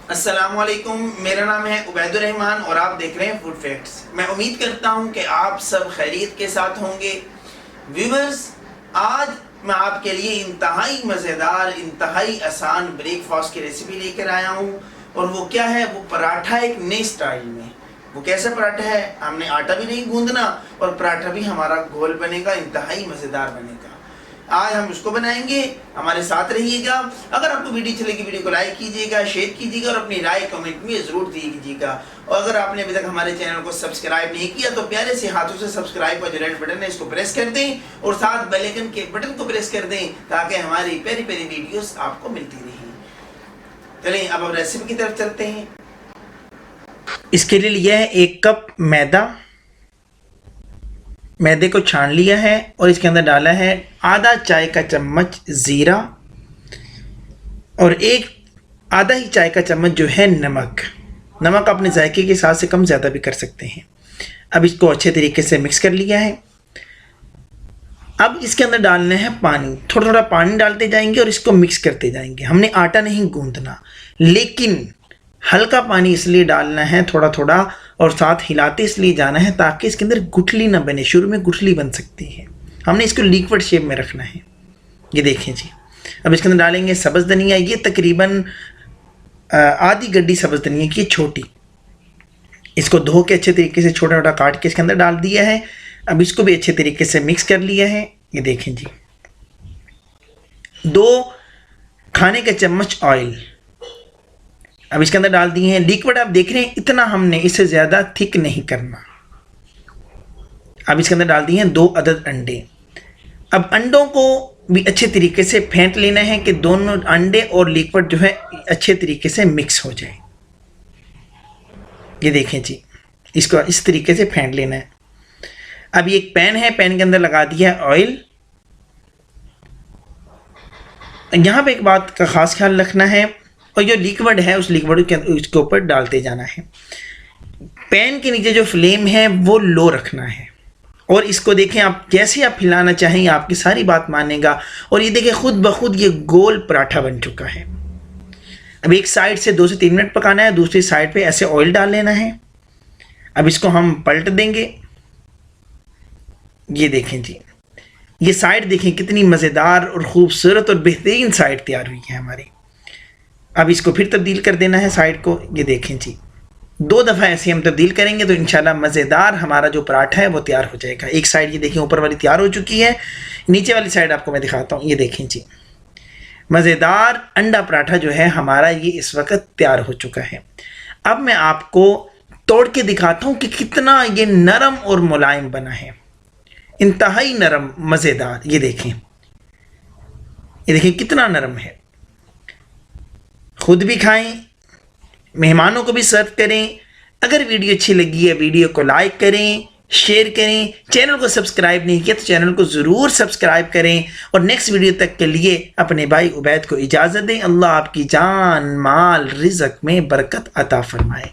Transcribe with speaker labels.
Speaker 1: अस्सलामुअलैकुम, मेरा नाम है उबैदुर रहमान और आप देख रहे हैं फूड फैक्ट्स। मैं उम्मीद करता हूं कि आप सब खैरियत के साथ होंगे। व्यूवर्स, आज मैं आपके लिए इंतहाई मज़ेदार, इंतहाई आसान ब्रेकफास्ट की रेसिपी लेकर आया हूं। और वो क्या है? वो पराठा एक नए स्टाइल में। वो कैसा पराठा है? हमने आटा भी नहीं गूंदना और पराठा भी हमारा गोल बनेगा, इंतहाई मज़ेदार बनेगा। आज हम उसको बनाएंगे, हमारे साथ रहिएगा। अगर आपको वीडियो अच्छी लगी, वीडियो को लाइक कीजिएगा, शेयर कीजिएगा और अपनी राय कमेंट में ज़रूर दीजिएगा। और अगर आपने अभी तक हमारे चैनल को सब्सक्राइब नहीं किया तो प्यारे से हाथों से सब्सक्राइब का जो रेड बटन है इसको प्रेस कर दें और साथ बेल आइकन के बटन को प्रेस कर दें ताकि हमारी प्यारी प्यारी वीडियोस आपको मिलती रहें। चलिए अब रेसिपी की तरफ चलते हैं। इसके लिए लिया है 1 कप मैदे को छान लिया है और इसके अंदर डाला है आधा चाय का चम्मच ज़ीरा और आधा ही चाय का चम्मच जो है नमक अपने जायके के हिसाब से कम ज़्यादा भी कर सकते हैं। अब इसको अच्छे तरीके से मिक्स कर लिया है। अब इसके अंदर डालना है पानी, थोड़ा थोड़ा पानी डालते जाएंगे और इसको मिक्स करते जाएंगे। हमने आटा नहीं गूंदना, लेकिन हल्का पानी इसलिए डालना है थोड़ा थोड़ा और साथ हिलाते इसलिए जाना है ताकि इसके अंदर गुठली ना बने। शुरू में गुठली बन सकती है, हमने इसको लिक्विड शेप में रखना है। ये देखें जी। अब इसके अंदर डालेंगे सब्ज़ धनिया, ये तकरीबन आधी गड्डी सब्ज़ धनिया की छोटी। इसको धो के अच्छे तरीके से छोटा छोटा काट के इसके अंदर डाल दिया है। अब इसको भी अच्छे तरीके से मिक्स कर लिया है। ये देखें जी। 2 खाने के चम्मच ऑयल अब इसके अंदर डाल दिए हैं। लिक्विड आप देख रहे हैं, इतना हमने, इससे ज़्यादा थिक नहीं करना। अब इसके अंदर डाल दिए हैं 2 अदद अंडे। अब अंडों को भी अच्छे तरीके से फेंट लेना है कि दोनों अंडे और लिक्विड जो है अच्छे तरीके से मिक्स हो जाए। ये देखें जी, इसको इस तरीके से फेंट लेना है। अब ये एक पैन है, पैन के अंदर लगा दिया है ऑयल। यहाँ पे एक बात का ख़ास ख्याल रखना है, और जो लिक्विड है उस लिक्विड के ऊपर डालते जाना है। पैन के नीचे जो फ्लेम है वो लो रखना है और इसको देखें, आप जैसे आप हिलाना चाहें आपकी सारी बात मानेगा। और ये देखें, खुद ब खुद ये गोल पराठा बन चुका है। अब एक साइड से 2 से 3 मिनट पकाना है, दूसरी साइड पे ऐसे ऑयल डाल लेना है। अब इसको हम पलट देंगे। ये देखें जी, ये साइड देखें कितनी मज़ेदार और ख़ूबसूरत और बेहतरीन साइड तैयार हुई है हमारी। अब इसको फिर तब्दील कर देना है साइड को। ये देखें जी, 2 दफ़ा ऐसे हम तब्दील करेंगे तो इंशाल्लाह मज़ेदार हमारा जो पराठा है वो तैयार हो जाएगा। एक साइड ये देखें ऊपर वाली तैयार हो चुकी है, नीचे वाली साइड आपको मैं दिखाता हूँ। ये देखें जी, मज़ेदार अंडा पराठा जो है हमारा ये इस वक्त तैयार हो चुका है। अब मैं आपको तोड़ के दिखाता हूँ कि कितना ये नरम और मुलायम बना है, इंतहाई नरम मज़ेदार। ये देखें कितना नरम है। खुद भी खाएं, मेहमानों को भी सर्व करें। अगर वीडियो अच्छी लगी है वीडियो को लाइक करें, शेयर करें। चैनल को सब्सक्राइब नहीं किया तो चैनल को ज़रूर सब्सक्राइब करें। और नेक्स्ट वीडियो तक के लिए अपने भाई उबैद को इजाज़त दें। अल्लाह आपकी जान माल रिज़्क़ में बरकत अता फरमाए।